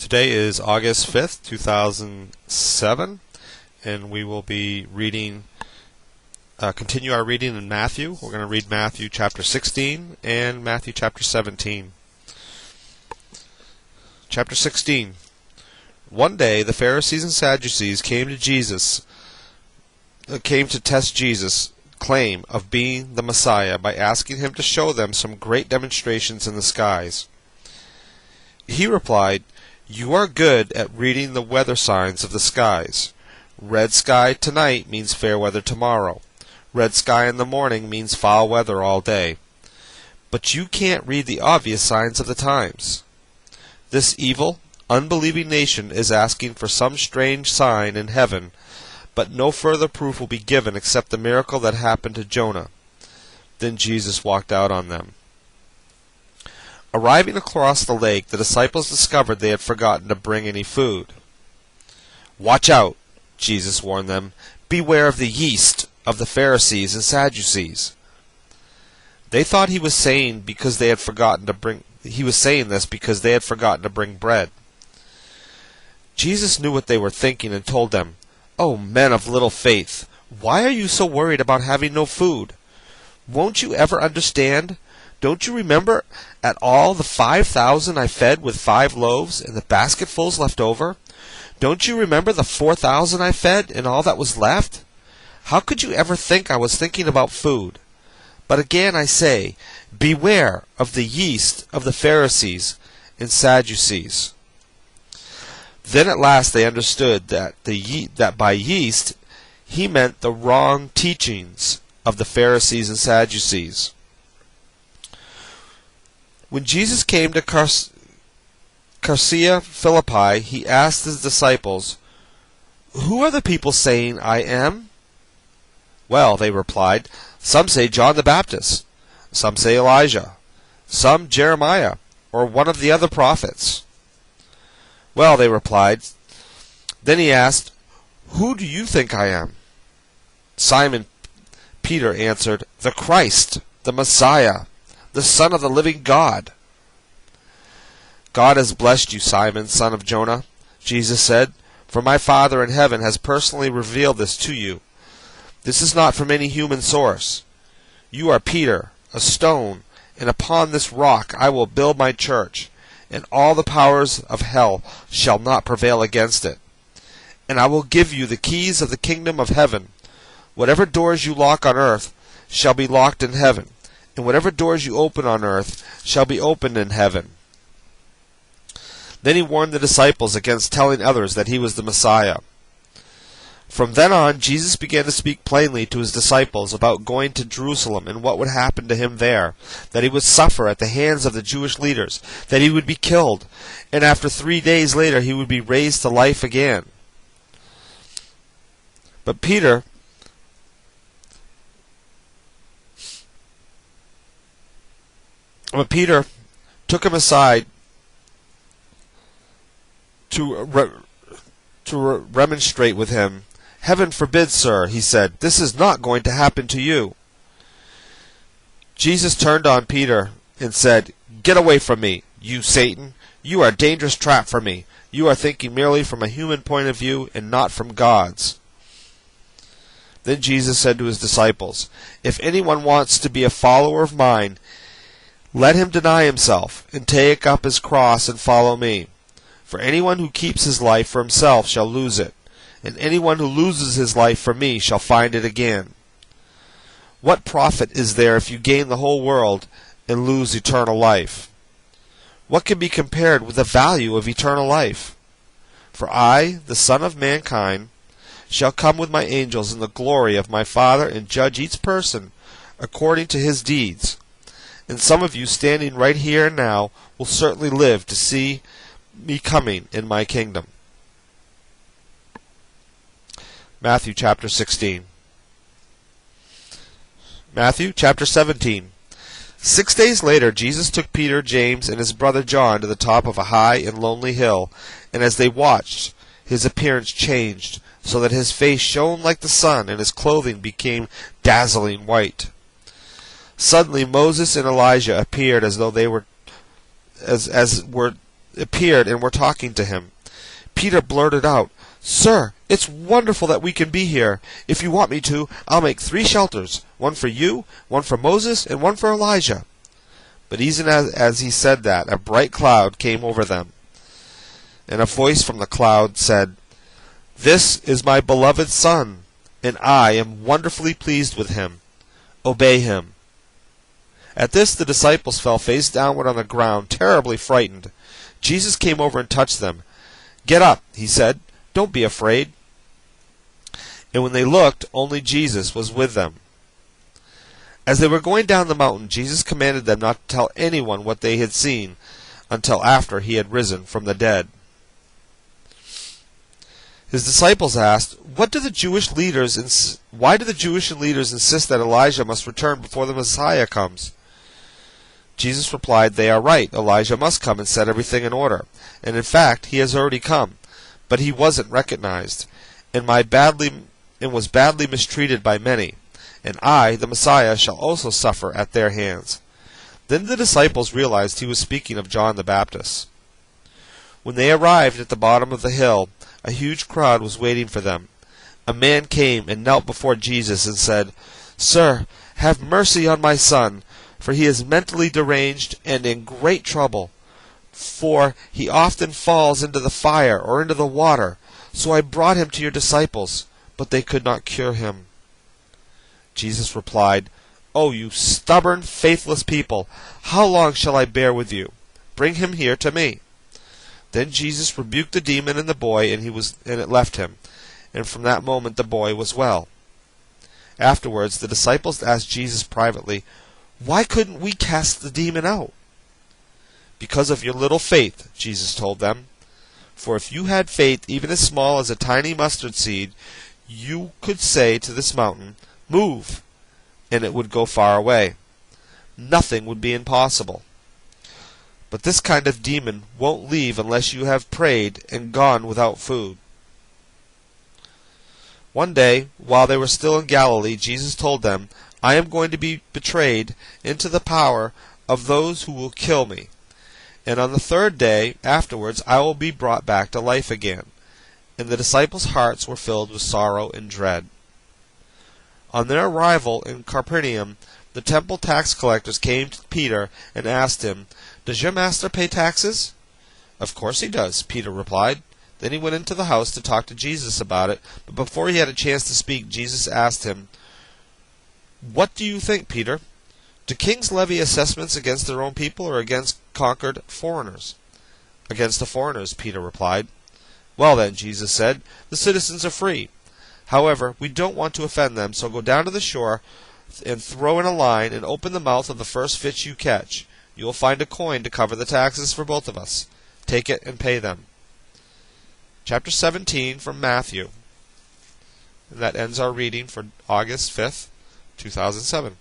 Today is August 5th, 2007, and we will be continue our reading in Matthew. We're going to read Matthew chapter 16 and Matthew chapter 17. Chapter 16. One day the Pharisees and Sadducees came to test Jesus' claim of being the Messiah by asking him to show them some great demonstrations in the skies. He replied, "You are good at reading the weather signs of the skies. Red sky tonight means fair weather tomorrow. Red sky in the morning means foul weather all day. But you can't read the obvious signs of the times. This evil, unbelieving nation is asking for some strange sign in heaven, but no further proof will be given except the miracle that happened to Jonah." Then Jesus walked out on them. Arriving across the lake, the disciples discovered they had forgotten to bring any food. "Watch out," Jesus warned them. "Beware of the yeast of the Pharisees and Sadducees." They thought he was saying this because they had forgotten to bring bread. Jesus knew what they were thinking and told them, "Oh, men of little faith, why are you so worried about having no food? Won't you ever understand? Don't you remember at all the 5,000 I fed with 5 loaves and the basketfuls left over? Don't you remember the 4,000 I fed and all that was left? How could you ever think I was thinking about food? But again I say, beware of the yeast of the Pharisees and Sadducees." Then at last they understood that by yeast he meant the wrong teachings of the Pharisees and Sadducees. When Jesus came to Caesarea Philippi, he asked his disciples, "Who are the people saying I am?" "Well," they replied, "some say John the Baptist, some say Elijah, some Jeremiah, or one of the other prophets." "Well," they replied. Then he asked, "Who do you think I am?" Simon Peter answered, "The Christ, the Messiah, the Son of the living God." "God has blessed you, Simon, son of Jonah," Jesus said, "for my Father in heaven has personally revealed this to you. This is not from any human source. You are Peter, a stone, and upon this rock I will build my church, and all the powers of hell shall not prevail against it. And I will give you the keys of the kingdom of heaven. Whatever doors you lock on earth shall be locked in heaven, and whatever doors you open on earth shall be opened in heaven." Then he warned the disciples against telling others that he was the Messiah. From then on, Jesus began to speak plainly to his disciples about going to Jerusalem and what would happen to him there, that he would suffer at the hands of the Jewish leaders, that he would be killed, and after 3 days later he would be raised to life again. But Peter took him aside to remonstrate with him. "Heaven forbid, sir," he said, "this is not going to happen to you." Jesus turned on Peter and said, "Get away from me, you Satan. You are a dangerous trap for me. You are thinking merely from a human point of view and not from God's." Then Jesus said to his disciples, "If anyone wants to be a follower of mine, let him deny himself and take up his cross and follow me. For anyone who keeps his life for himself shall lose it, and anyone who loses his life for me shall find it again. What profit is there if you gain the whole world and lose eternal life? What can be compared with the value of eternal life? For I, the Son of Mankind, shall come with my angels in the glory of my Father and judge each person according to his deeds. And some of you standing right here and now will certainly live to see me coming in my kingdom." Matthew chapter 16. Matthew chapter 17. 6 days later, Jesus took Peter, James, and his brother John to the top of a high and lonely hill, and as they watched, his appearance changed, so that his face shone like the sun, and his clothing became dazzling white. Suddenly Moses and Elijah appeared as appeared and were talking to him. Peter blurted out, "Sir, it's wonderful that we can be here. If you want me to, I'll make 3 shelters, one for you, one for Moses, and one for Elijah." But even as he said that, a bright cloud came over them, and a voice from the cloud said, "This is my beloved Son, and I am wonderfully pleased with him. Obey him." At this the disciples fell face downward on the ground, terribly frightened. Jesus came over and touched them. "Get up," he said. "Don't be afraid." And when they looked, only Jesus was with them. As they were going down the mountain, Jesus commanded them not to tell anyone what they had seen until after he had risen from the dead. His disciples asked, why do the Jewish leaders insist that Elijah must return before the Messiah comes? Jesus replied, "They are right. Elijah must come and set everything in order. And in fact, he has already come. But he wasn't recognized, and was badly mistreated by many. And I, the Messiah, shall also suffer at their hands." Then the disciples realized he was speaking of John the Baptist. When they arrived at the bottom of the hill, a huge crowd was waiting for them. A man came and knelt before Jesus and said, "Sir, have mercy on my son, for he is mentally deranged and in great trouble. For he often falls into the fire or into the water. So I brought him to your disciples, but they could not cure him." Jesus replied, "Oh, you stubborn, faithless people, how long shall I bear with you? Bring him here to me." Then Jesus rebuked the demon in the boy, and it left him. And from that moment the boy was well. Afterwards the disciples asked Jesus privately, "Why couldn't we cast the demon out?" "Because of your little faith," Jesus told them. "For if you had faith even as small as a tiny mustard seed, you could say to this mountain, 'Move,' and it would go far away. Nothing would be impossible. But this kind of demon won't leave unless you have prayed and gone without food." One day, while they were still in Galilee, Jesus told them, "I am going to be betrayed into the power of those who will kill me. And on the 3rd day afterwards I will be brought back to life again." And the disciples' hearts were filled with sorrow and dread. On their arrival in Capernaum, the temple tax collectors came to Peter and asked him, "Does your master pay taxes?" "Of course he does," Peter replied. Then he went into the house to talk to Jesus about it, but before he had a chance to speak, Jesus asked him, "What do you think, Peter? Do kings levy assessments against their own people or against conquered foreigners?" "Against the foreigners," Peter replied. "Well then," Jesus said, "the citizens are free. However, we don't want to offend them, so go down to the shore and throw in a line and open the mouth of the first fish you catch. You will find a coin to cover the taxes for both of us. Take it and pay them." Chapter 17 from Matthew. And that ends our reading for August 5th, 2007.